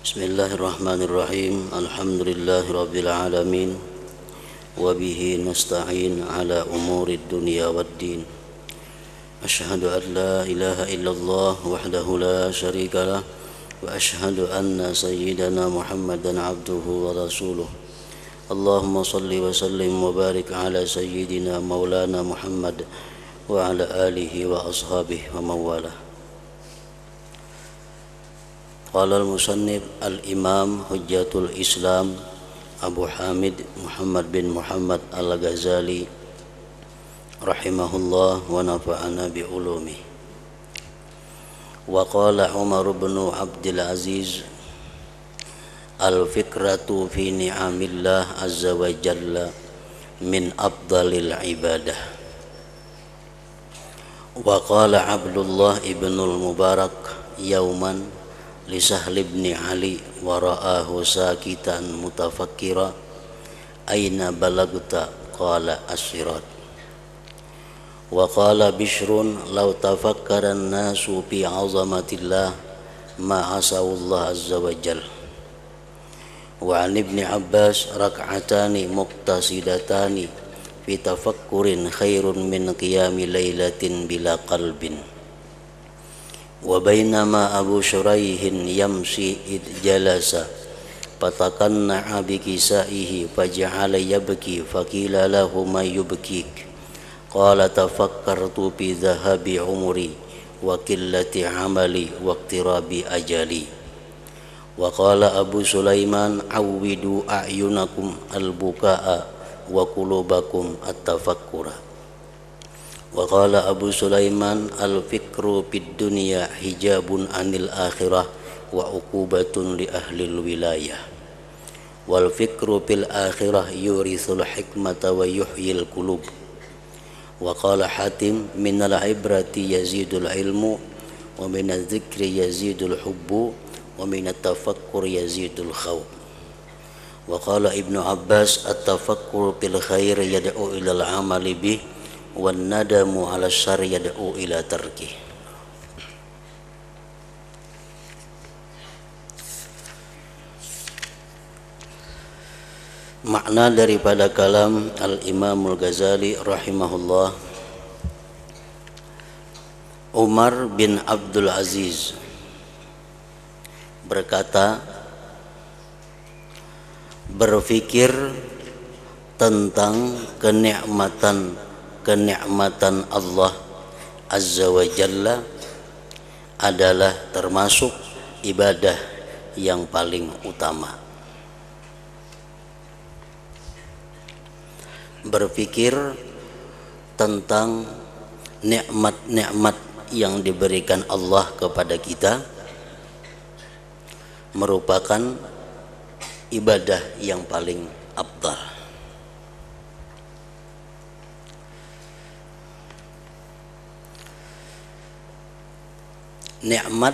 Bismillahirrahmanirrahim. Alhamdulillahirabbil alamin. Wa bihi nasta'in ala umurid dunya waddin. Asyhadu an la ilaha illallah wahdahu la syarika lah wa asyhadu anna sayyidana Muhammadan abduhu wa rasuluh. Allahumma salli wa sallim wa barik ala sayyidina maulana Muhammad wa ala alihi wa ashabihi wa mawalah. Qala al-musannif al-imam hujjatul islam Abu Hamid Muhammad bin Muhammad al-Ghazali rahimahullah wa nafa'ana bi ulumi. Wa qala Umar bin Abdul Aziz al-fikratu fi ni'amillah azza wa jalla min afdalil ibadah. Wa qala Abdullah ibn al-Mubarak yauman li Sahl ibn Ali wa ra'ahu sakitan mutafakkira aina balagta qala as-sirat. Wa qala Bishrun law tafakkara an-nasu fi 'azamatillah ma asawullah azza wa jalla. Wa 'an ibn Abbas rak'atani muqtasidatani fi tafakkurin khairun min qiyami lailatin bila qalbin. Wa bainama Abu Shuraihin yamshi id jalasa fatakanna'a bi kisaihi faja'ala yabki faqila lahu ma yubkik qala tafakkartu bi dhahabi umri wa qillati amali wa iqtirabi ajali. Wa qala Abu Sulaiman awwidu a'yunakum al-buka'a wa qulubakum at-tafakkura. Wa qala Abu Sulaiman al-fikru fid dunya hijabun anil akhirah wa uqubatun li ahlil wilayah. Wal fikru fil akhirah yurithul hikmata wa yuhyil qulub. Wa qala Hatim minal ibrati yazidul ilmu wa minadh dzikri yazidul hubbu wa minat tafakkur yazidul khawf. Wa qala Ibnu Abbas at-tafakkur fil khair yad'u ilal amali bih wan nadamu ala syarri yad'u ila tarkih. Makna daripada kalam Al-Imam Al-Ghazali rahimahullah, Umar bin Abdul Aziz berkata, berfikir tentang kenikmatan Allah azza wa jalla adalah termasuk ibadah yang paling utama. Berfikir tentang nikmat-nikmat yang diberikan Allah kepada kita merupakan ibadah yang paling afdal. Nikmat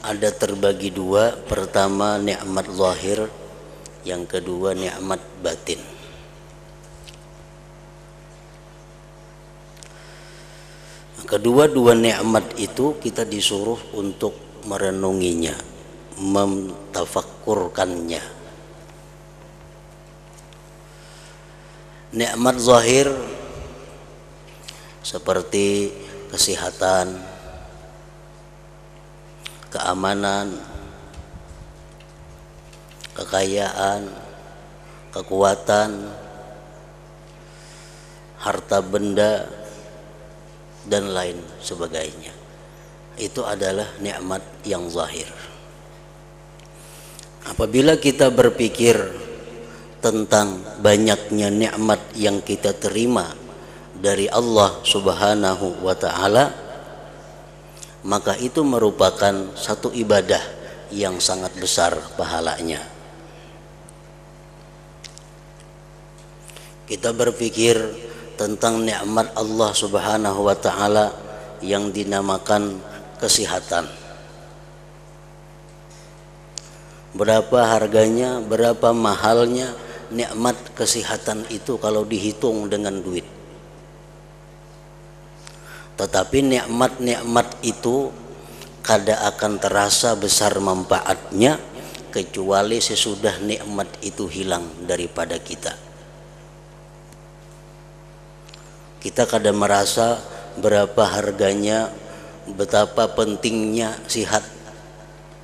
ada terbagi dua. Pertama nikmat zahir, yang kedua nikmat batin. Kedua-dua nikmat itu kita disuruh untuk merenunginya, mentafakkurkannya. Nikmat zahir seperti kesehatan, keamanan, kekayaan, kekuatan, harta benda, dan lain sebagainya. Itu adalah nikmat yang zahir. Apabila kita berpikir tentang banyaknya nikmat yang kita terima dari Allah Subhanahu wa ta'ala, maka itu merupakan satu ibadah yang sangat besar pahalanya. Kita berpikir tentang nikmat Allah Subhanahu wa ta'ala yang dinamakan kesehatan. Berapa harganya, berapa mahalnya nikmat kesehatan itu kalau dihitung dengan duit. Tetapi nikmat-nikmat itu kada akan terasa besar manfaatnya kecuali sesudah nikmat itu hilang daripada kita. Kita kadang merasa berapa harganya, betapa pentingnya sihat,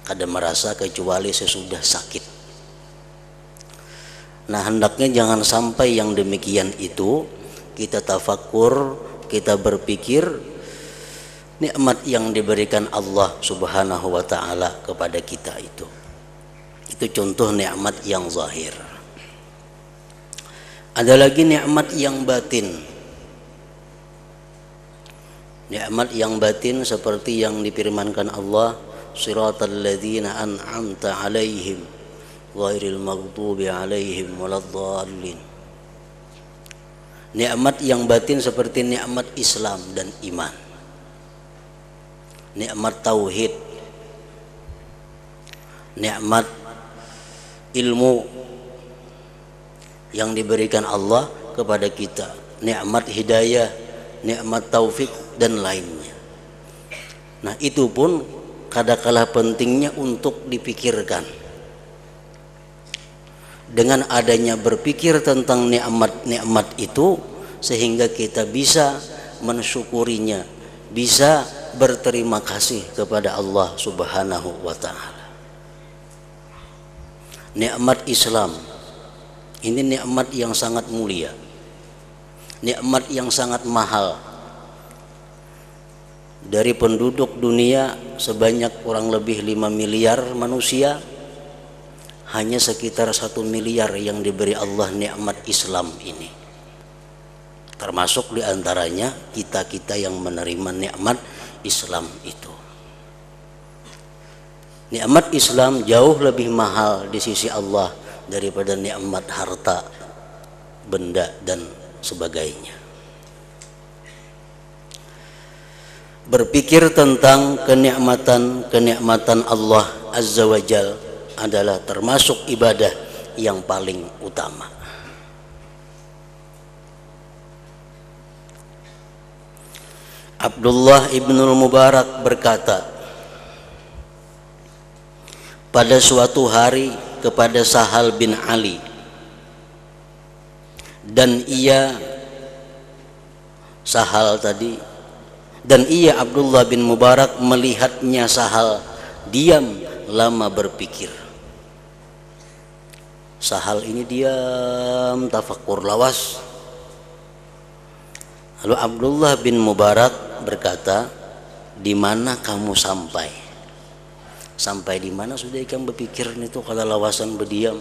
kadang merasa kecuali sesudah sakit. Nah, hendaknya jangan sampai yang demikian itu. Kita tafakur, kita berpikir nikmat yang diberikan Allah Subhanahu wa ta'ala kepada kita itu contoh nikmat yang zahir. Ada lagi nikmat yang batin. Nikmat yang batin seperti yang difirmankan Allah, siratal ladzina an'amta alaihim ghairil maghdubi alaihim waladdallin. Nikmat yang batin seperti nikmat Islam dan iman, nikmat tauhid, nikmat ilmu yang diberikan Allah kepada kita, nikmat hidayah, nikmat taufik dan lainnya. Nah, itu pun kadangkala pentingnya untuk dipikirkan. Dengan adanya berpikir tentang nikmat-nikmat itu, sehingga kita bisa mensyukurinya, bisa berterima kasih kepada Allah Subhanahu wa ta'ala. Nikmat Islam ini nikmat yang sangat mulia, nikmat yang sangat mahal. Dari penduduk dunia sebanyak kurang lebih 5 miliar manusia, hanya sekitar 1 miliar yang diberi Allah nikmat Islam ini. Termasuk diantaranya kita-kita yang menerima nikmat Islam itu. Nikmat Islam jauh lebih mahal di sisi Allah daripada nikmat harta, benda dan sebagainya. Berpikir tentang kenikmatan Allah Azza wa Jal adalah termasuk ibadah yang paling utama. Abdullah ibnul Mubarak berkata pada suatu hari kepada Sahal bin Ali, dan ia Abdullah bin Mubarak melihatnya Sahal diam lama berpikir. Sahal ini diam tafakur lawas. Lalu Abdullah bin Mubarak berkata, di mana kamu sampai? Sampai di mana sudah ikan berpikir itu kata lawasan berdiam?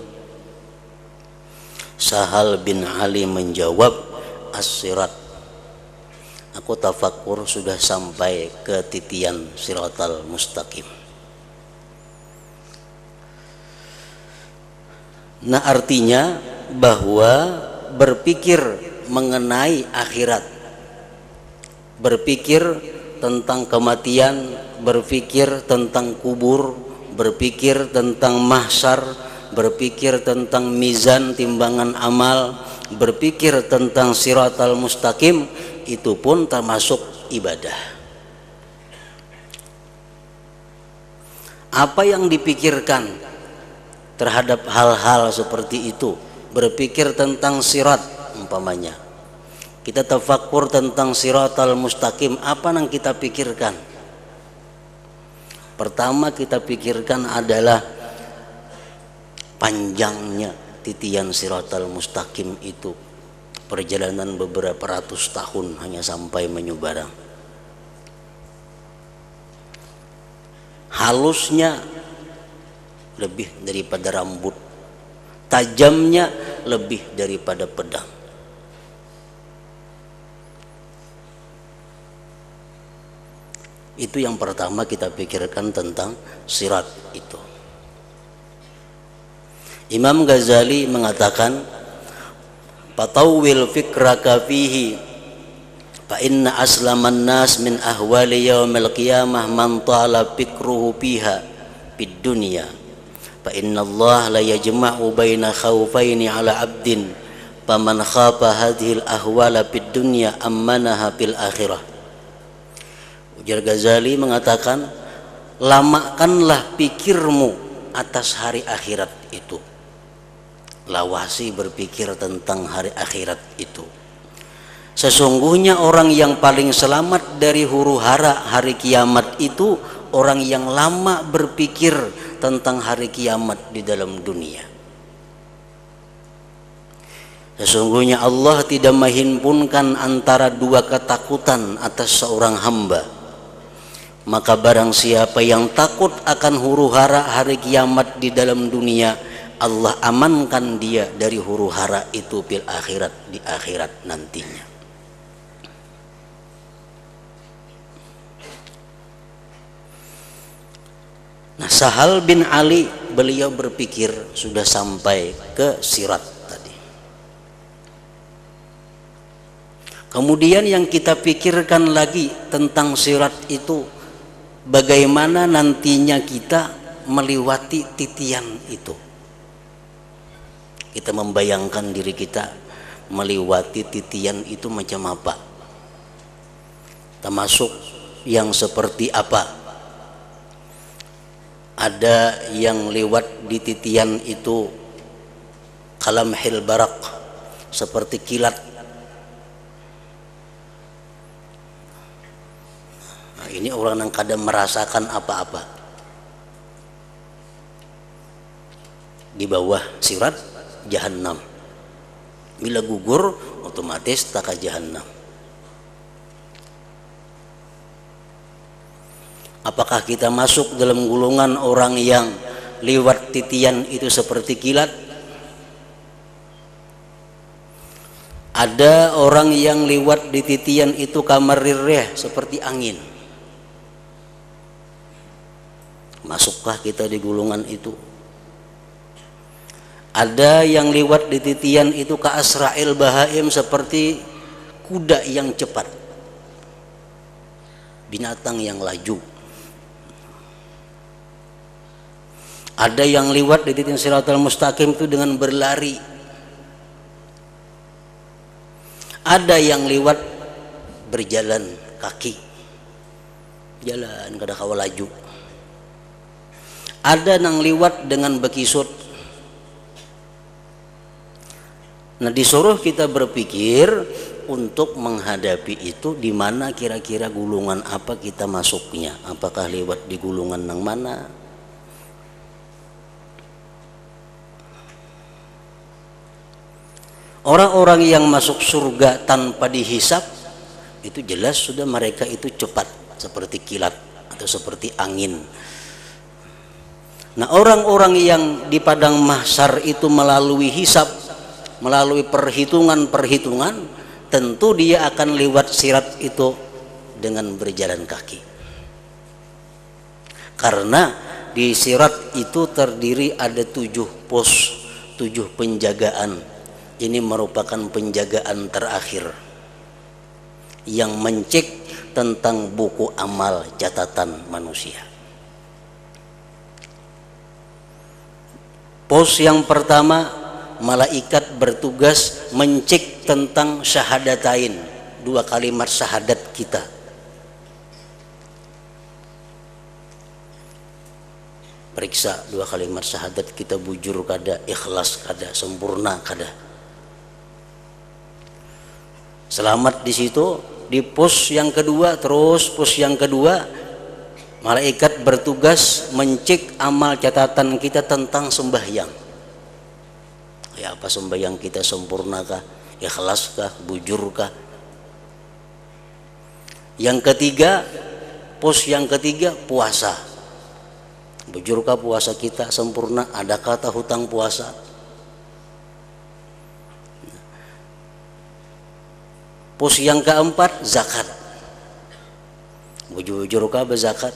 Sahal bin Ali menjawab, as-sirat. Aku tafakur sudah sampai ke titian siratal mustaqim. Nah, artinya bahwa berpikir mengenai akhirat, berpikir tentang kematian, berpikir tentang kubur, berpikir tentang mahsyar, berpikir tentang mizan timbangan amal, berpikir tentang siratal mustaqim, itu pun termasuk ibadah. Apa yang dipikirkan terhadap hal-hal seperti itu, berpikir tentang sirat umpamanya, kita tafakur tentang siratal mustaqim, apa yang kita pikirkan? Pertama kita pikirkan adalah panjangnya titian siratal mustaqim itu, perjalanan beberapa ratus tahun hanya sampai Menyubarang. Halusnya lebih daripada rambut, tajamnya lebih daripada pedang. Itu yang pertama kita pikirkan tentang sirat itu. Imam Ghazali mengatakan, patawwil fikraka fihi fa inna aslaman nas min ahwali yaumil qiyamah man tala fikruhu fiha fid dunya fa inna Allah la yajma'u baina khawfaini ala abdin faman khafa hadhil ahwala fid dunya ammanaha fil akhirah. Ujar Ghazali mengatakan, lamakanlah pikirmu atas hari akhirat itu. Lawasi berpikir tentang hari akhirat itu. Sesungguhnya orang yang paling selamat dari huru hara hari kiamat itu orang yang lama berpikir tentang hari kiamat di dalam dunia. Sesungguhnya Allah tidak menghimpunkan antara dua ketakutan atas seorang hamba. Maka barang siapa yang takut akan huru hara hari kiamat di dalam dunia, Allah amankan dia dari huru hara itu fil akhirat, di akhirat nantinya. Nah, Sahal bin Ali beliau berpikir sudah sampai ke sirat tadi. Kemudian yang kita pikirkan lagi tentang sirat itu, bagaimana nantinya kita melewati titian itu. Kita membayangkan diri kita melewati titian itu macam apa, termasuk yang seperti apa. Ada yang lewat di titian itu kalamhil barak, seperti kilat. Nah, ini orang yang kadang merasakan apa-apa. Di bawah sirat Jahannam. Bila gugur otomatis taka Jahannam. Apakah kita masuk dalam golongan orang yang lewat titian itu seperti kilat? Ada orang yang lewat di titian itu kamarir rih, seperti angin. Masukkah kita di golongan itu? Ada yang lewat di titian itu ka asra'il bahaim, seperti kuda yang cepat, binatang yang laju. Ada yang lewat di titik siratal mustaqim itu dengan berlari. Ada yang lewat berjalan kaki, jalan kada kawa laju. Ada yang lewat dengan bekisut. Nah, disuruh kita berpikir untuk menghadapi itu, di mana kira-kira gulungan apa kita masuknya. Apakah lewat di gulungan yang mana? Orang-orang yang masuk surga tanpa dihisap itu jelas sudah mereka itu cepat seperti kilat atau seperti angin. Nah, orang-orang yang di padang mahsyar itu melalui hisap, melalui perhitungan-perhitungan, tentu dia akan lewat sirat itu dengan berjalan kaki. Karena di sirat itu terdiri ada 7 pos, 7 penjagaan. Ini merupakan penjagaan terakhir yang mencek tentang buku amal catatan manusia. Pos yang pertama, malaikat bertugas mencek tentang syahadatain, 2 kalimat syahadat kita. Periksa 2 kalimat syahadat kita bujur kada, ikhlas kada, sempurna kada. Selamat di situ. Di pos yang kedua, terus pos yang kedua, malaikat bertugas mencek amal catatan kita tentang sembahyang. Ya, apa sembahyang kita sempurnakah, ikhlaskah, bujurkah? Yang ketiga, pos yang ketiga, puasa. Bujurkah puasa kita sempurna? Adakah hutang puasa? Pos yang keempat, zakat. Bujur-bujurkah berzakat?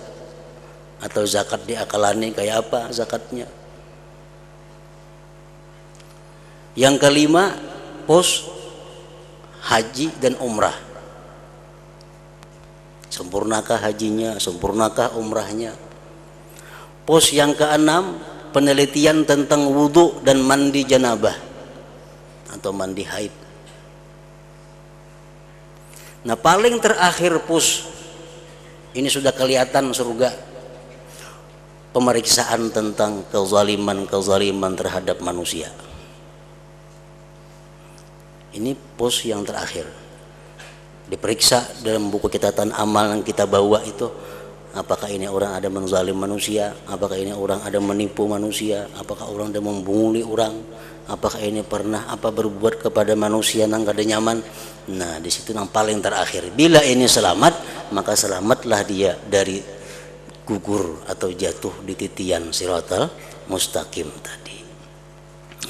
Atau zakat diakalani kayak apa zakatnya? Yang kelima, pos haji dan umrah. Sempurnakah hajinya, sempurnakah umrahnya? Pos yang keenam, penelitian tentang wudhu dan mandi janabah atau mandi haid. Nah, paling terakhir pos ini sudah kelihatan surga. pemeriksaan tentang kezaliman terhadap manusia. Ini pos yang terakhir. Diperiksa dalam buku catatan amal yang kita bawa itu, apakah ini orang ada menzalim manusia, apakah ini orang ada menipu manusia, apakah orang ada membunguli orang, apakah ini pernah berbuat kepada manusia yang kada nyaman. Nah, di situ yang paling terakhir. Bila ini selamat, maka selamatlah dia dari gugur atau jatuh di titian siratal mustaqim tadi.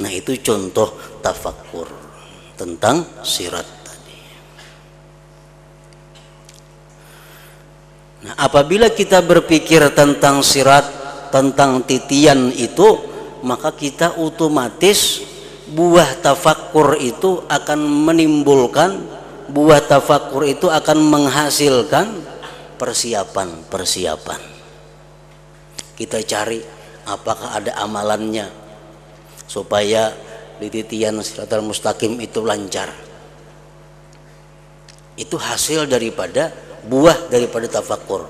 Nah, itu contoh tafakkur tentang sirat tadi. Nah, apabila kita berpikir tentang sirat, tentang titian itu, maka kita otomatis buah tafakkur itu akan menimbulkan, buah tafakkur itu akan menghasilkan persiapan. Kita cari apakah ada amalannya supaya di titian siratal mustaqim itu lancar. Itu hasil daripada buah daripada tafakkur.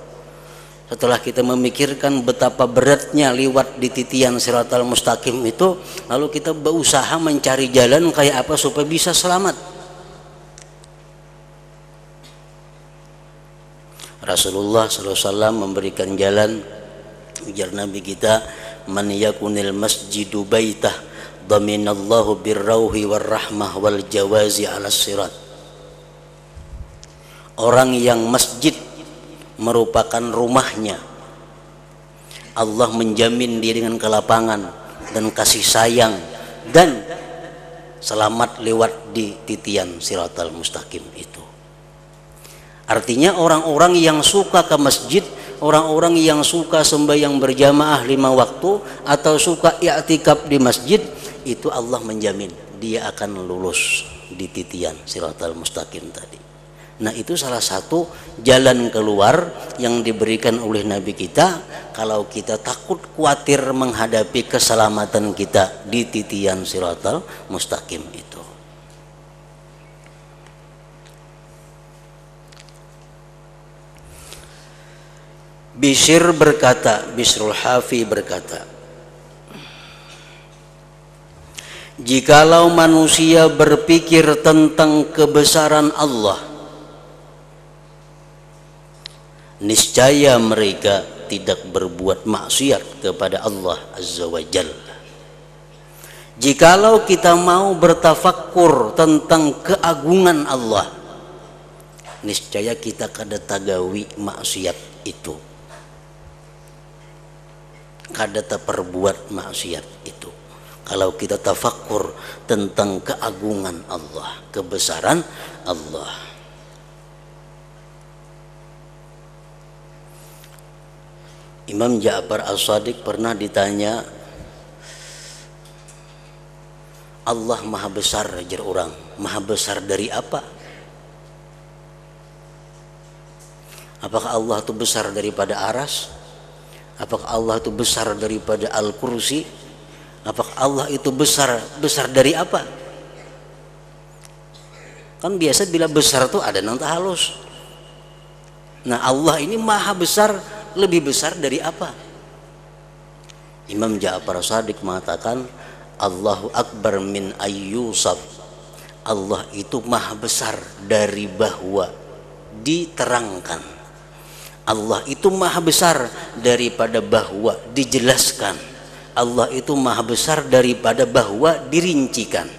Setelah kita memikirkan betapa beratnya liwat di titian siratal mustaqim itu, lalu kita berusaha mencari jalan kayak apa supaya bisa selamat. Rasulullah SAW memberikan jalan. Ujar Nabi kita, man yakunil masjidu baitah dhaminallahu birrauhi warrahmah wal jawazi ala sirat. Orang yang masjid merupakan rumahnya, Allah menjamin dia dengan kelapangan dan kasih sayang dan selamat lewat di titian siratal mustaqim itu. Artinya orang-orang yang suka ke masjid, orang-orang yang suka sembahyang berjamaah 5 waktu atau suka i'tikaf di masjid, itu Allah menjamin dia akan lulus di titian siratal mustaqim tadi. Nah, itu salah satu jalan keluar yang diberikan oleh Nabi kita kalau kita takut khawatir menghadapi keselamatan kita di titian siratal mustaqim itu. Bishrul Hafi berkata, jikalau manusia berpikir tentang kebesaran Allah, niscaya mereka tidak berbuat maksiat kepada Allah Azza wa Jalla. Jikalau kita mau bertafakkur tentang keagungan Allah, niscaya kita kada tagawi maksiat itu, kada terperbuat maksiat itu. Kalau kita tafakkur tentang keagungan Allah, kebesaran Allah. Imam Ja'far As-Shadiq pernah ditanya, Allah maha besar, ajar orang, maha besar dari apa? Apakah Allah itu besar daripada aras? Apakah Allah itu besar daripada Al-Kursi? Apakah Allah itu besar dari apa? Kan biasa bila besar itu ada nang halus. Nah, Allah ini maha besar, lebih besar dari apa? Imam Ja'far Shadiq mengatakan, Allahu Akbar min ayyusab. Allah itu maha besar dari bahwa diterangkan. Allah itu maha besar daripada bahwa dijelaskan. Allah itu maha besar daripada bahwa dirincikan.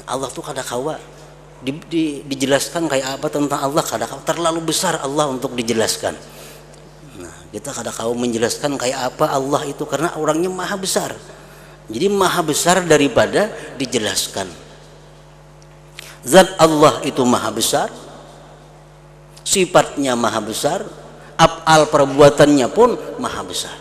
Allah tuh kada kawa dijelaskan kayak apa tentang Allah, kada kawa, terlalu besar Allah untuk dijelaskan. Nah, kita kada kawa menjelaskan kayak apa Allah itu karena orangnya maha besar. Jadi maha besar daripada dijelaskan. Zat Allah itu maha besar, sifatnya maha besar, af'al perbuatannya pun maha besar.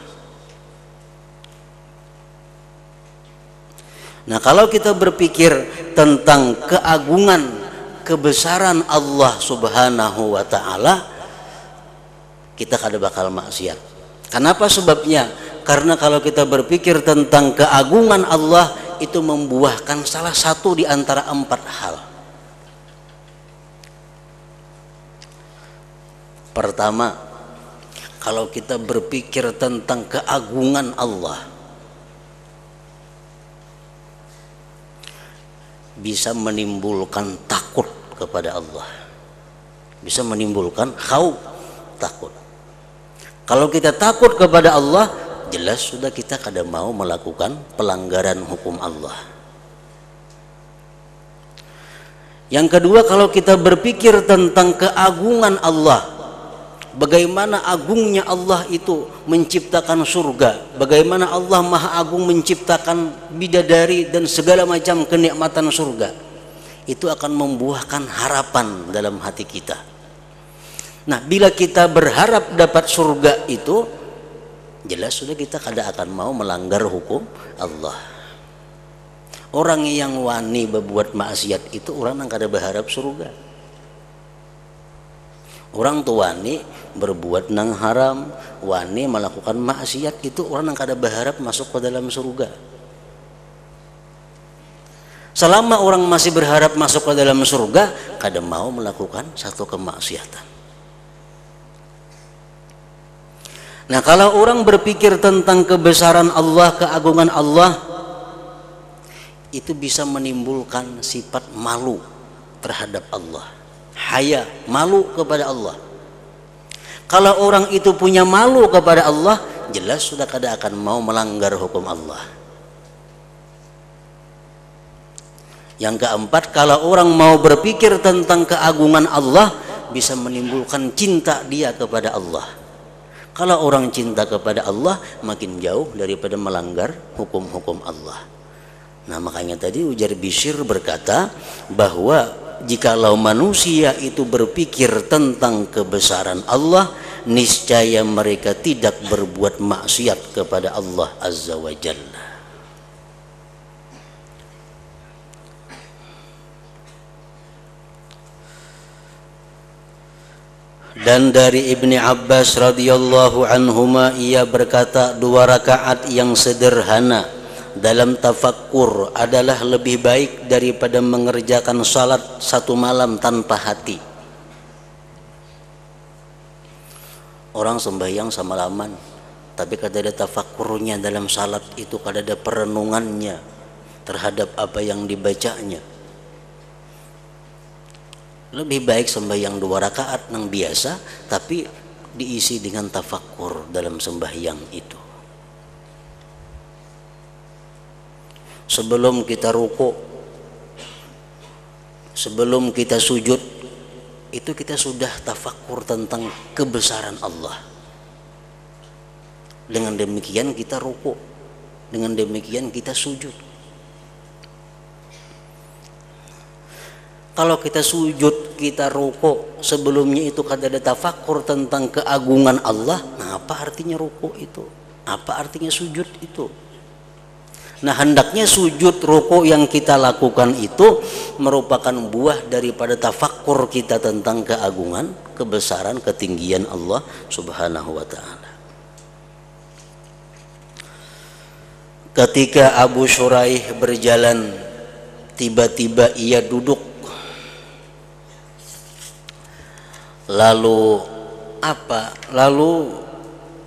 Nah, kalau kita berpikir tentang keagungan, kebesaran Allah Subhanahu wa Ta'ala, kita kada bakal maksiat. Kenapa sebabnya? Karena kalau kita berpikir tentang keagungan Allah, itu membuahkan salah satu di antara 4 hal. Pertama, kalau kita berpikir tentang keagungan Allah, bisa menimbulkan takut kepada Allah, bisa menimbulkan khauf, takut. Kalau kita takut kepada Allah, jelas sudah kita kada mau melakukan pelanggaran hukum Allah. Yang kedua, kalau kita berpikir tentang keagungan Allah, bagaimana agungnya Allah itu menciptakan surga, bagaimana Allah Maha Agung menciptakan bidadari dan segala macam kenikmatan surga, itu akan membuahkan harapan dalam hati kita. Nah, bila kita berharap dapat surga itu, jelas sudah kita kada akan mau melanggar hukum Allah. Orang yang wani berbuat maksiat itu orang yang kada berharap surga. Orang tua wani berbuat nang haram, wani melakukan maksiat, itu orang yang kada berharap masuk ke dalam surga. Selama orang masih berharap masuk ke dalam surga, kada mau melakukan satu kemaksiatan. Nah, kalau orang berpikir tentang kebesaran Allah, keagungan Allah, itu bisa menimbulkan sifat malu terhadap Allah, haya, malu kepada Allah. Kalau orang itu punya malu kepada Allah, jelas sudah kada akan mau melanggar hukum Allah. Yang keempat, kalau orang mau berpikir tentang keagungan Allah, bisa menimbulkan cinta dia kepada Allah. Kalau orang cinta kepada Allah, makin jauh daripada melanggar hukum-hukum Allah. Nah, makanya tadi ujar Bishr berkata bahwa jikalau manusia itu berpikir tentang kebesaran Allah, niscaya mereka tidak berbuat maksiat kepada Allah Azza wa Jalla. Dan dari Ibni Abbas radhiyallahu anhuma, ia berkata, 2 rakaat yang sederhana dalam tafakkur adalah lebih baik daripada mengerjakan salat 1 malam tanpa hati. Orang sembahyang semalaman, tapi kada ada tafakkurnya dalam salat itu, kada ada perenungannya terhadap apa yang dibacanya. Lebih baik sembahyang 2 rakaat yang biasa, tapi diisi dengan tafakkur dalam sembahyang itu. Sebelum kita ruku, sebelum kita sujud, itu kita sudah tafakkur tentang kebesaran Allah. Dengan demikian kita ruku, dengan demikian kita sujud. Kalau kita sujud, kita ruku, sebelumnya itu kada ada tafakkur tentang keagungan Allah, nah apa artinya ruku itu? Apa artinya sujud itu? Nah, hendaknya sujud ruku yang kita lakukan itu merupakan buah daripada tafakkur kita tentang keagungan, kebesaran, ketinggian Allah Subhanahu wa ta'ala. Ketika Abu Shuraih berjalan, tiba-tiba ia duduk, lalu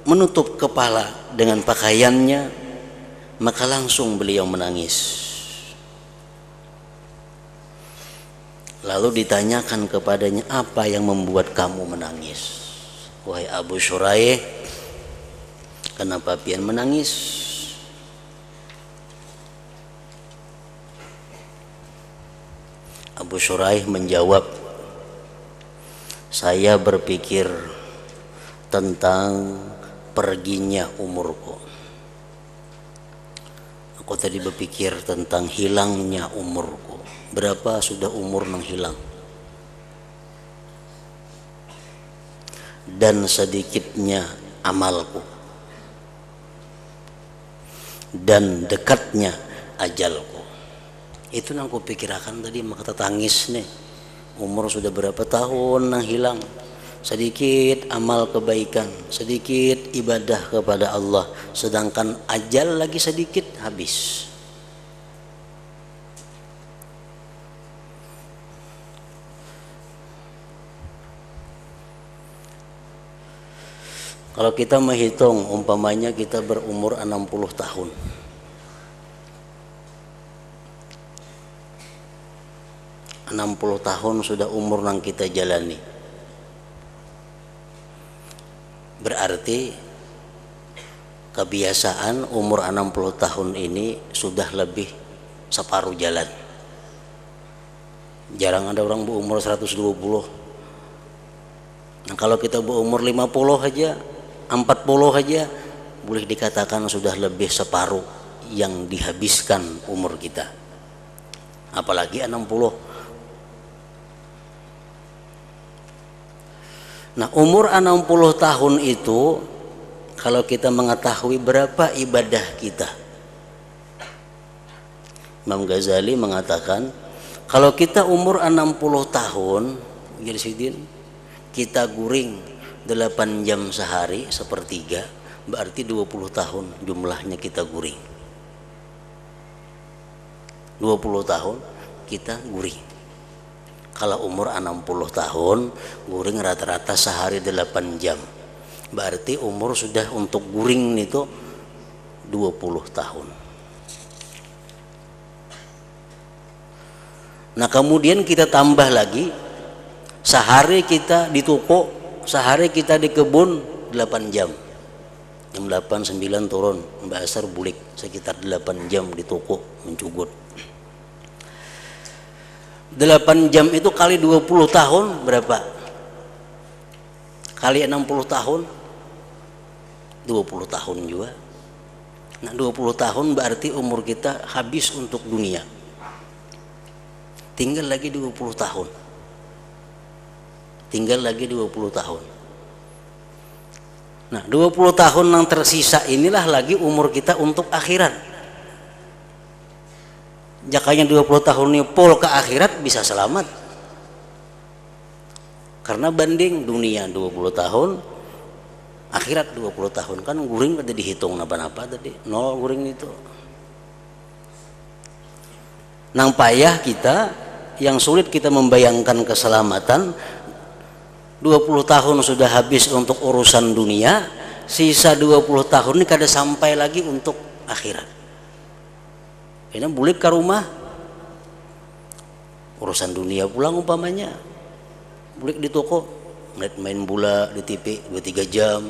menutup kepala dengan pakaiannya, maka langsung beliau menangis. Lalu ditanyakan kepadanya, apa yang membuat kamu menangis? Wahai Abu Shuraih, kenapa pian menangis? Abu Shuraih menjawab, saya berpikir tentang perginya umurku. Aku tadi berpikir tentang hilangnya umurku. Berapa sudah umur menghilang? Dan sedikitnya amalku. Dan dekatnya ajalku. Itu yang aku pikirkan tadi, maka tangis nih. Umur sudah berapa tahun yang hilang. Sedikit amal kebaikan, sedikit ibadah kepada Allah, sedangkan ajal lagi sedikit habis. Kalau kita menghitung umpamanya kita berumur 60 tahun. Enam puluh tahun sudah umur yang kita jalani. Berarti kebiasaan umur 60 tahun ini sudah lebih separuh jalan. Jarang ada orang berumur 120. Nah, kalau kita berumur 50 aja, 40 aja, boleh dikatakan sudah lebih separuh yang dihabiskan umur kita. Apalagi 60. Nah, umur 60 tahun itu kalau kita mengetahui berapa ibadah kita. Imam Ghazali mengatakan, kalau kita umur 60 tahun, kita guring 8 jam sehari sepertiga, berarti 20 tahun jumlahnya kita guring. 20 tahun kita guring. Kalau umur 60 tahun, guring rata-rata sehari 8 jam. Berarti umur sudah untuk guring itu 20 tahun. Nah, kemudian kita tambah lagi, sehari kita di toko, sehari kita di kebun 8 jam. Jam 8, 9 turun, Mbak Asar bulik, sekitar 8 jam di toko mencugut. 8 jam itu kali 20 tahun berapa? Kali 60 tahun 20 tahun juga. Nah, 20 tahun berarti umur kita habis untuk dunia. Tinggal lagi 20 tahun. Tinggal lagi 20 tahun. Nah, 20 tahun yang tersisa inilah lagi umur kita untuk akhirat. Jakanya 20 tahun ini full ke akhirat, bisa selamat. Karena banding dunia 20 tahun, akhirat 20 tahun. Kan guring tadi dihitung napa-napa tadi, 0 guring itu. Nang payah kita, yang sulit kita membayangkan keselamatan, 20 tahun sudah habis untuk urusan dunia, sisa 20 tahun ini kada sampai lagi untuk akhirat. Ini bulik ke rumah, urusan dunia pulang umpamanya, bulik di toko, main bola di TV 2-3 jam,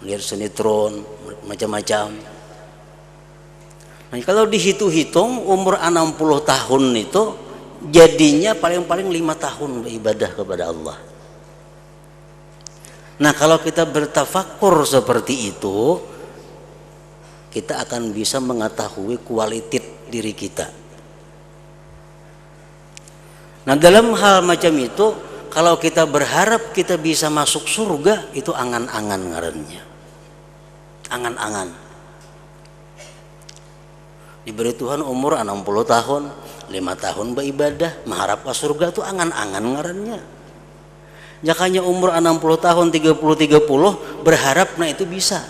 lihat sinetron macam-macam. Nah, kalau dihitung-hitung umur 60 tahun itu jadinya paling-paling 5 tahun beribadah kepada Allah. Nah, kalau kita bertafakur seperti itu, kita akan bisa mengetahui kualitas diri kita. Nah, dalam hal macam itu, kalau kita berharap kita bisa masuk surga, itu angan-angan ngarannya. Angan-angan. Diberi Tuhan umur 60 tahun, 5 tahun beribadah, mengharap ke surga, itu angan-angan ngarannya. Jakanya umur 60 tahun, 30-30, berharap nah itu bisa.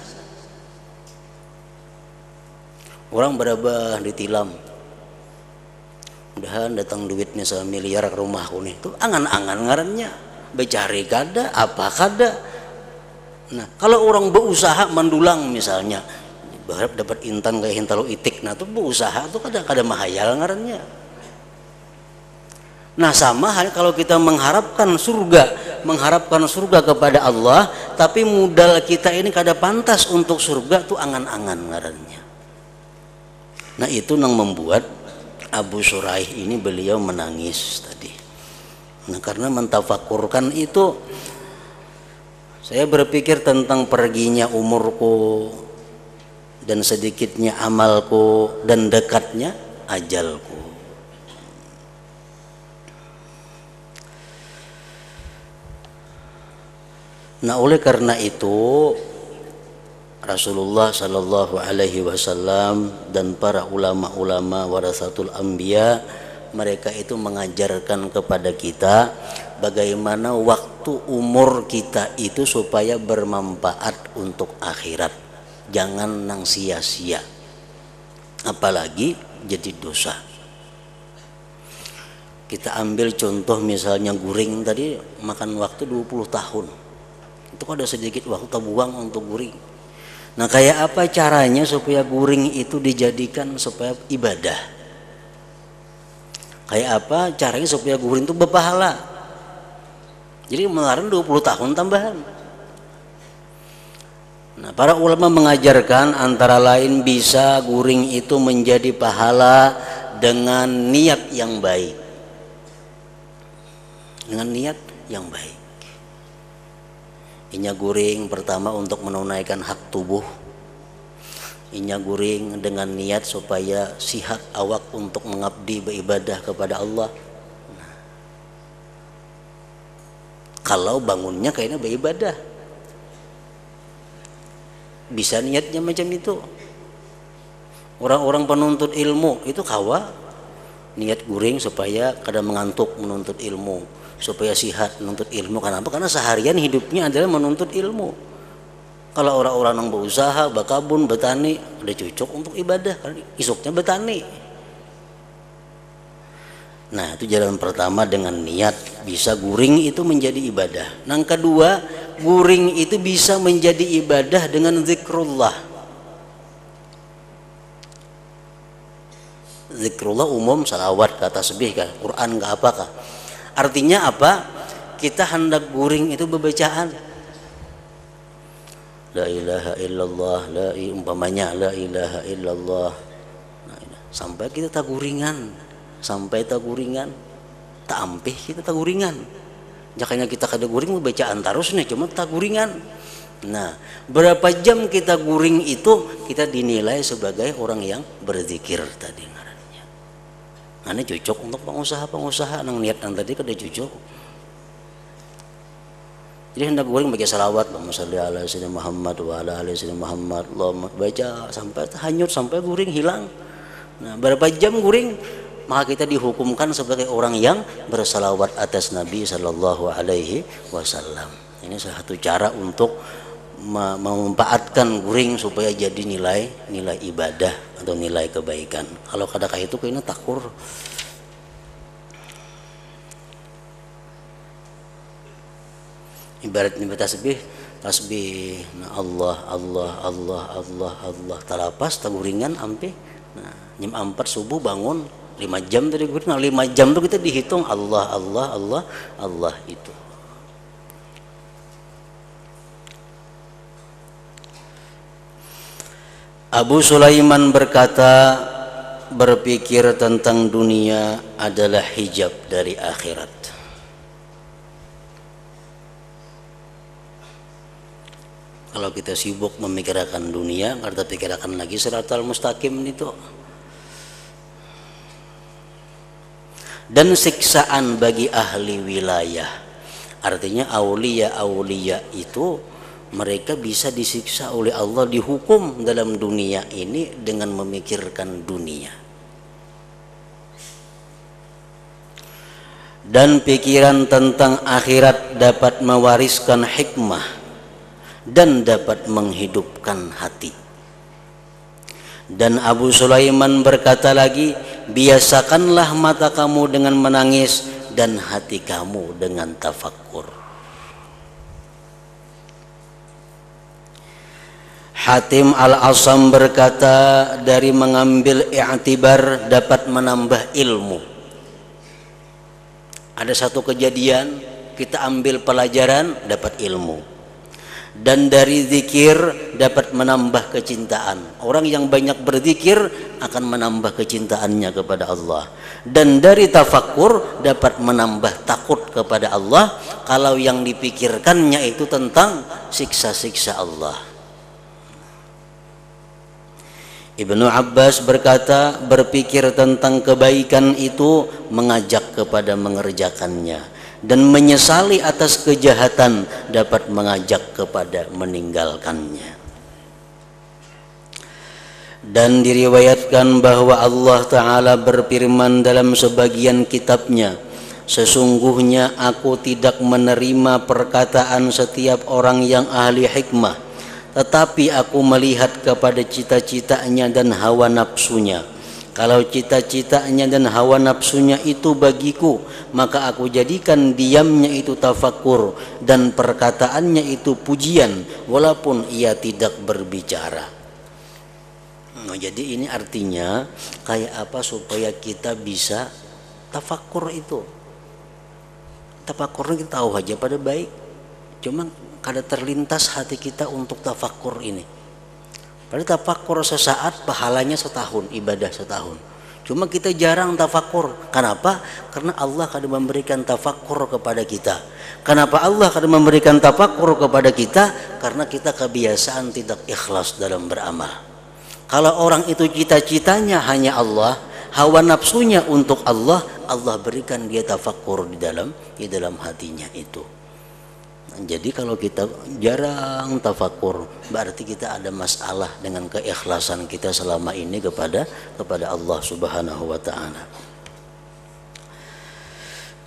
Orang berabah ditilam, mudahan datang duitnya 1 miliar ke rumahku nih, itu angan-angan ngarannya, becari kada, apa kada. Nah, kalau orang berusaha mendulang misalnya, berharap dapat intan kayak hintalo itik, nah itu berusaha itu kada mahayal ngarannya. Nah, sama hal kalau kita mengharapkan surga kepada Allah, tapi modal kita ini kada pantas untuk surga, itu angan-angan ngarannya. Nah, itu yang membuat Abu Shuraih ini beliau menangis tadi. Nah, karena mentafakurkan itu, saya berpikir tentang perginya umurku dan sedikitnya amalku dan dekatnya ajalku. Nah, oleh karena itu Rasulullah Shallallahu Alaihi Wasallam dan para ulama-ulama warasatul anbiya, mereka itu mengajarkan kepada kita bagaimana waktu umur kita itu supaya bermanfaat untuk akhirat, jangan nang sia-sia, apalagi jadi dosa. Kita ambil contoh misalnya guring tadi makan waktu 20 tahun. Itu ada sedikit waktu terbuang untuk guring. Nah, kayak apa caranya supaya guring itu dijadikan supaya ibadah? Kayak apa caranya supaya guring itu berpahala? Jadi mengeluarkan 20 tahun tambahan. Nah, para ulama mengajarkan antara lain bisa guring itu menjadi pahala dengan niat yang baik. Dengan niat yang baik. Inya guring pertama untuk menunaikan hak tubuh. Inya guring dengan niat supaya sihat awak untuk mengabdi beribadah kepada Allah. Nah, kalau bangunnya kayaknya beribadah, bisa niatnya macam itu. Orang-orang penuntut ilmu itu kawa niat guring supaya kada mengantuk menuntut ilmu, supaya sihat menuntut ilmu. Kenapa? Karena seharian hidupnya adalah menuntut ilmu. Kalau orang-orang yang berusaha, berkebun, bertani, ada cocok untuk ibadah, isuknya bertani. Nah, itu jalan pertama dengan niat bisa guring itu menjadi ibadah. Yang kedua, guring itu bisa menjadi ibadah dengan zikrullah. Zikrullah umum salawat, tasbih, Quran, apakah? Artinya apa? Kita hendak guring itu bebacaan. La ilaha illallah, umpamanya la ilaha illallah. Nah, sampai kita tak guringan, tak ampih kita tak guringan. Jakanya kita kada guring bacaan terus nih, cuma tak guringan. Nah, berapa jam kita guring itu kita dinilai sebagai orang yang berzikir tadi ngarannya. Nah, ini cocok untuk pengusaha nang niat nang tadi kada cocok. Jadi hendak guring baca salawat, Allahumma sholli ala sayyidina Muhammad wa ala ali sayyidina Muhammad, Allahumma baca sampai hanyut, sampai guring hilang. Nah, berapa jam guring, maka kita dihukumkan sebagai orang yang bersalawat atas Nabi sallallahu alaihi wasallam. Ini salah satu cara untuk memanfaatkan guring supaya jadi nilai ibadah atau nilai kebaikan. Kalau kadang itu kayaknya takur. Ibaratnya tasbih, nah Allah tarapas taguringan ampe. Nah, jam 4 subuh bangun 5 jam tadi guring. Nah, 5 jam tuh kita dihitung Allah itu. Abu Sulaiman berkata, berpikir tentang dunia adalah hijab dari akhirat. Kalau kita sibuk memikirkan dunia, kita pikirkan lagi siratal mustaqim itu. Dan siksaan bagi ahli wilayah. Artinya aulia itu mereka bisa disiksa oleh Allah, dihukum dalam dunia ini dengan memikirkan dunia. Dan pikiran tentang akhirat dapat mewariskan hikmah dan dapat menghidupkan hati. Dan Abu Sulaiman berkata lagi, biasakanlah mata kamu dengan menangis dan hati kamu dengan tafakkur. Hatim Al-Asam berkata, dari mengambil i'tibar dapat menambah ilmu. Ada satu kejadian, kita ambil pelajaran, dapat ilmu. Dan dari zikir dapat menambah kecintaan. Orang yang banyak berzikir akan menambah kecintaannya kepada Allah. Dan dari tafakkur dapat menambah takut kepada Allah kalau yang dipikirkannya itu tentang siksa-siksa Allah. Ibnu Abbas berkata, berpikir tentang kebaikan itu mengajak kepada mengerjakannya, dan menyesali atas kejahatan dapat mengajak kepada meninggalkannya. Dan diriwayatkan bahwa Allah Ta'ala berfirman dalam sebagian kitabnya, sesungguhnya aku tidak menerima perkataan setiap orang yang ahli hikmah, tetapi aku melihat kepada cita-citanya dan hawa nafsunya. Kalau cita-citanya dan hawa nafsunya itu bagiku, maka aku jadikan diamnya itu tafakkur dan perkataannya itu pujian walaupun ia tidak berbicara. Nah, jadi ini artinya kayak apa supaya kita bisa tafakkur itu. Tafakkurnya kita tahu aja pada baik, cuma kada terlintas hati kita untuk tafakkur ini. Padahal tafakkur sesaat pahalanya setahun, ibadah setahun. Cuma kita jarang tafakkur. Kenapa? Karena Allah kadang memberikan tafakkur kepada kita. Kenapa Allah kadang memberikan tafakkur kepada kita? Karena kita kebiasaan tidak ikhlas dalam beramal. Kalau orang itu cita-citanya hanya Allah, hawa nafsunya untuk Allah, Allah berikan dia tafakkur di dalam hatinya itu. Jadi kalau kita jarang tafakkur, berarti kita ada masalah dengan keikhlasan kita selama ini kepada Allah Subhanahu wa taala.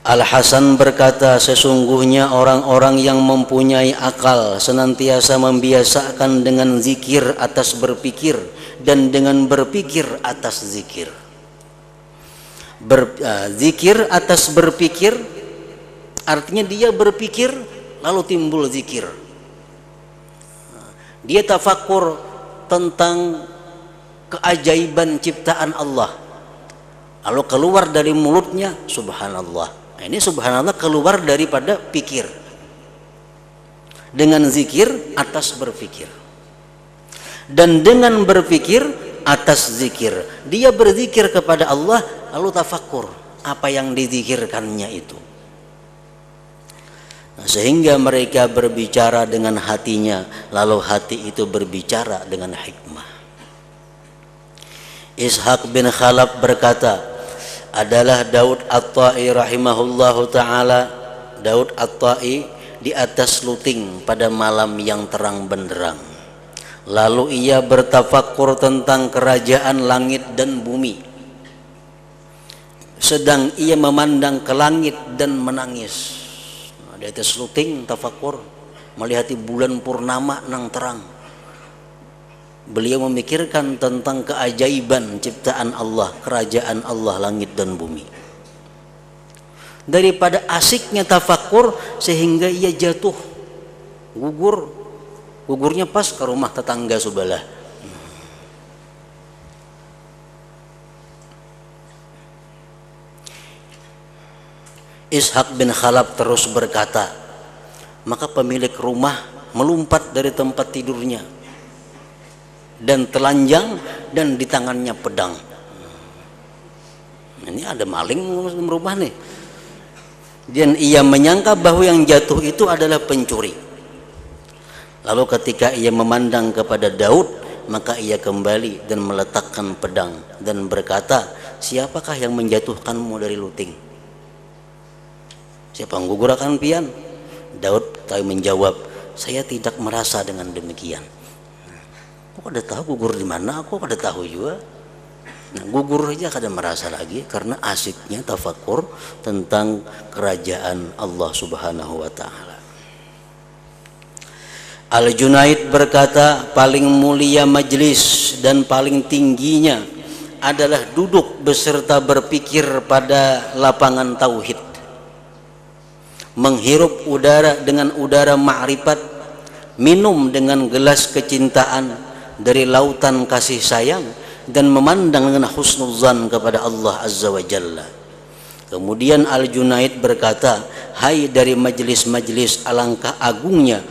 Al-Hasan berkata, sesungguhnya orang-orang yang mempunyai akal senantiasa membiasakan dengan zikir atas berpikir dan dengan berpikir atas zikir. Zikir atas berpikir artinya dia berpikir lalu timbul zikir. Dia tafakkur tentang keajaiban ciptaan Allah, lalu keluar dari mulutnya subhanallah. Nah, ini subhanallah keluar daripada pikir. Dengan zikir atas berpikir, dan dengan berpikir atas zikir. Dia berzikir kepada Allah lalu tafakkur apa yang dizikirkannya itu. Nah, sehingga mereka berbicara dengan hatinya, lalu hati itu berbicara dengan hikmah. Ishaq bin Khalaf berkata, adalah Daud At-Tai rahimahullahu ta'ala. Daud At-Tai di atas luting pada malam yang terang benderang. Lalu ia bertafakkur tentang kerajaan langit dan bumi. Sedang ia memandang ke langit dan menangis. Di atas luting tafakkur melihati bulan purnama nang terang. Beliau memikirkan tentang keajaiban ciptaan Allah, kerajaan Allah langit dan bumi. Daripada asiknya tafakkur sehingga ia jatuh, gugurnya pas ke rumah tetangga sebelah. Ishaq bin Khalaf terus berkata, maka pemilik rumah melompat dari tempat tidurnya dan telanjang dan di tangannya pedang. Ini ada maling di rumah nih. Dan ia menyangka bahwa yang jatuh itu adalah pencuri. Lalu ketika ia memandang kepada Daud, maka ia kembali dan meletakkan pedang dan berkata, siapakah yang menjatuhkanmu dari luting? Siapa yang gugur akan pian? Daud menjawab, saya tidak merasa dengan demikian. Aku ada tahu gugur di mana? Aku ada tahu juga. Nah, gugur aja kada merasa lagi karena asiknya tafakkur tentang kerajaan Allah Subhanahu wa taala. Al-Junaid berkata, paling mulia majlis dan paling tingginya adalah duduk beserta berpikir pada lapangan tauhid. Menghirup udara dengan udara ma'rifat, minum dengan gelas kecintaan dari lautan kasih sayang, dan memandang dengan husnuzan kepada Allah Azza wa Jalla. Kemudian Al-Junaid berkata, hai dari majlis-majlis alangkah agungnya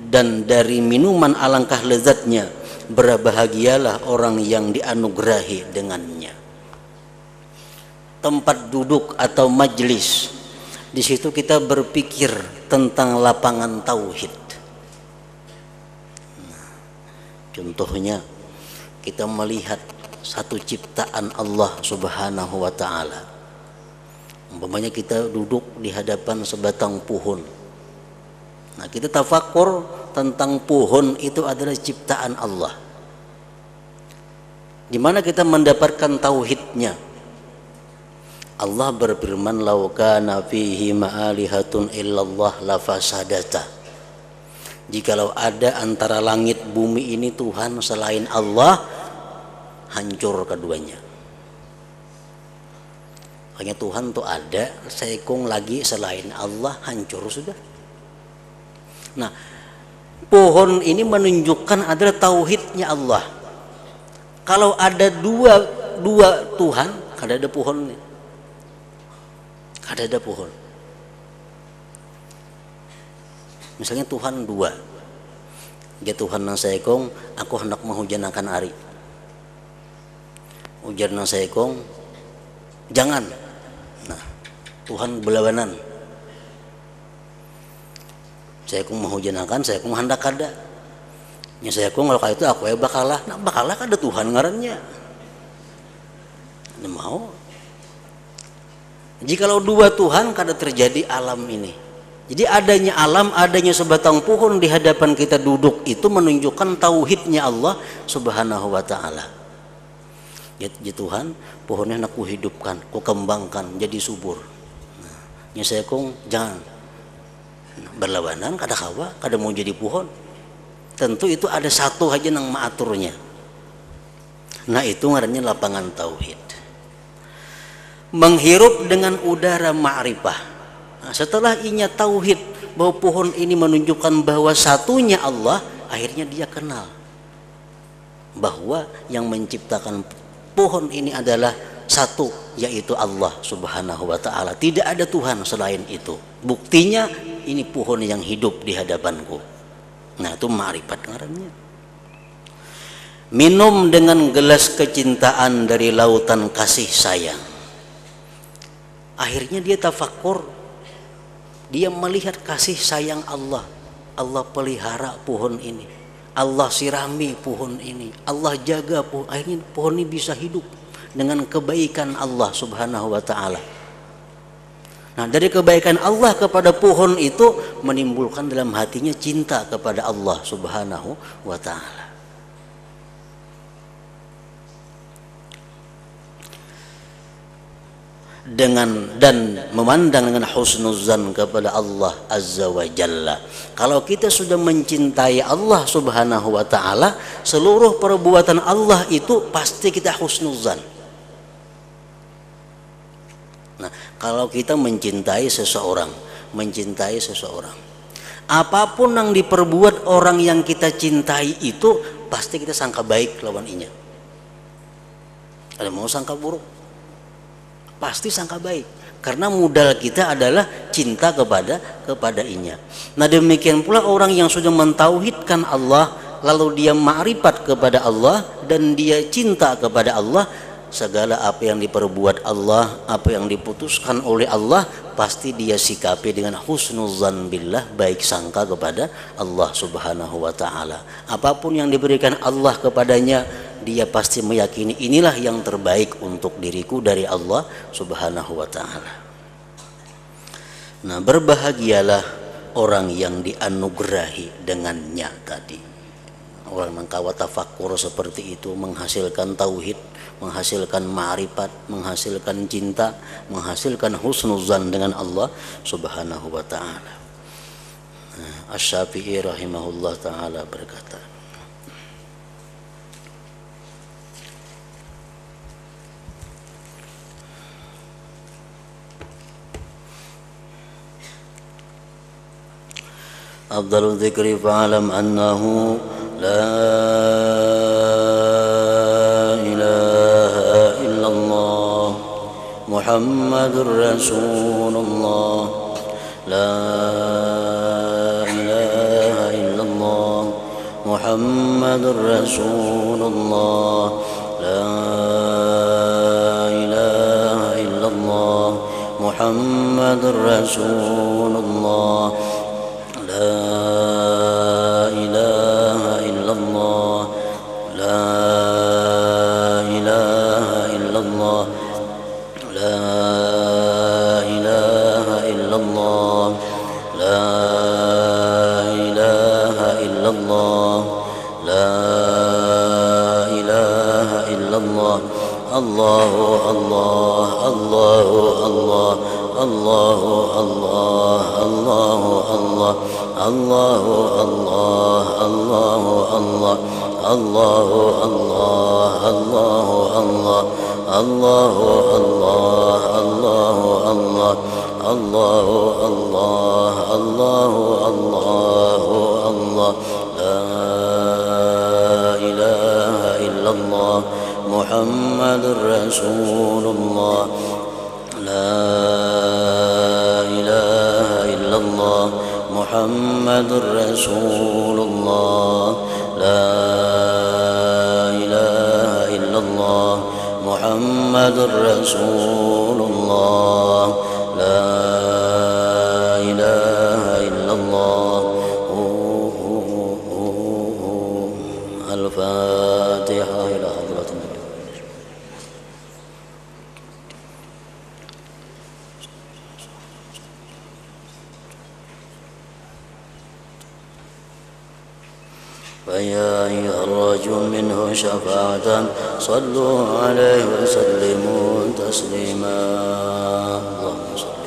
dan dari minuman alangkah lezatnya, berbahagialah orang yang dianugerahi dengannya. Tempat duduk atau majlis, di situ kita berpikir tentang lapangan tauhid. Contohnya kita melihat satu ciptaan Allah Subhanahu wa taala. Umpamanya kita duduk di hadapan sebatang pohon. Nah, kita tafakkur tentang pohon itu adalah ciptaan Allah. Di mana kita mendapatkan tauhidnya? Allah berfirman, "Lau kana fihi ma'alihatun illallah lafasadata." Jikalau ada antara langit bumi ini Tuhan selain Allah, hancur keduanya. Makanya Tuhan tuh ada, Saikung lagi selain Allah hancur sudah. Nah, pohon ini menunjukkan adalah tauhidnya Allah. Kalau ada dua Tuhan, kada ada pohon, kada ada pohon. Misalnya Tuhan dua, dia Tuhan nang Saikung, aku hendak menghujanakan ari. Ujar nang Saikung, jangan. Nah, Tuhan berlawanan. Saikung menghujanakan, Saikung hendak kada. Nya Saikung kalau itu aku bakalah. Nah, bakalah kada Tuhan ngarannya. Nah, mau. Jikalau dua Tuhan kada terjadi alam ini. Jadi adanya alam, adanya sebatang pohon di hadapan kita duduk itu menunjukkan tauhidnya Allah Subhanahu wa taala. Ya Tuhan, pohonnya nak ku hidupkan, ku kembangkan jadi subur. Nah, nya Saikung jangan berlawanan kada kawa, kada mau jadi pohon. Tentu itu ada satu aja nang maaturnya. Nah, itu ngarannya lapangan tauhid. Menghirup dengan udara ma'rifah. Nah, setelah inya tauhid bahwa pohon ini menunjukkan bahwa satunya Allah, akhirnya dia kenal bahwa yang menciptakan pohon ini adalah satu, yaitu Allah Subhanahu wa taala. Tidak ada Tuhan selain itu. Buktinya ini pohon yang hidup di hadapanku. Nah, itu ma'rifat ngarannya. Minum dengan gelas kecintaan dari lautan kasih sayang. Akhirnya dia tafakkur. Dia melihat kasih sayang Allah. Allah pelihara pohon ini. Allah sirami pohon ini. Allah jaga pohon. Akhirnya pohon ini bisa hidup dengan kebaikan Allah Subhanahu wa taala. Nah, dari kebaikan Allah kepada pohon itu menimbulkan dalam hatinya cinta kepada Allah Subhanahu wa taala. Dan memandang dengan husnuzan kepada Allah Azza wa Jalla. Kalau kita sudah mencintai Allah Subhanahu wa taala, seluruh perbuatan Allah itu pasti kita husnuzan. Nah, kalau kita mencintai seseorang, apapun yang diperbuat orang yang kita cintai itu pasti kita sangka baik lawan inya. Ada mau sangka buruk? Pasti sangka baik, karena modal kita adalah cinta kepada inya. Nah, demikian pula orang yang sudah mentauhidkan Allah, lalu dia ma'rifat kepada Allah dan dia cinta kepada Allah, segala apa yang diperbuat Allah, apa yang diputuskan oleh Allah, pasti dia sikapi dengan husnuzan billah, baik sangka kepada Allah Subhanahu wa taala. Apapun yang diberikan Allah kepadanya, dia pasti meyakini inilah yang terbaik untuk diriku dari Allah Subhanahu wa taala. Nah, berbahagialah orang yang dianugerahi dengannya tadi. Orang yang kawa tafakkur seperti itu menghasilkan tauhid, menghasilkan ma'rifat, menghasilkan cinta, menghasilkan husnuzan dengan Allah Subhanahu wa taala. Nah, Asy-Syafi'i rahimahullah taala berkata, afdalul dzikri fa'alam annahu la ilaha illallah Muhammadur Rasulullah la ilaha illallah Muhammadur Rasulullah la ilaha illallah Muhammadur Rasulullah La ilaha illallah La ilaha illallah La ilaha illallah La ilaha illallah La ilaha illallah Allahu Allah Allahu Allah Allahu Allah Allahu Allah Allahu Allah Allahu Allah Allahu Allah Allahu Allah Allahu Allah رسول الله لا إله إلا الله محمد رسول الله لا إله إلا الله محمد رسول الله لا إله إلا الله الفاتحة إلى حضرة النبي. فيا أيها الرجل منه شفاعة صلوا عليه وسلموا تسليما اللهم صل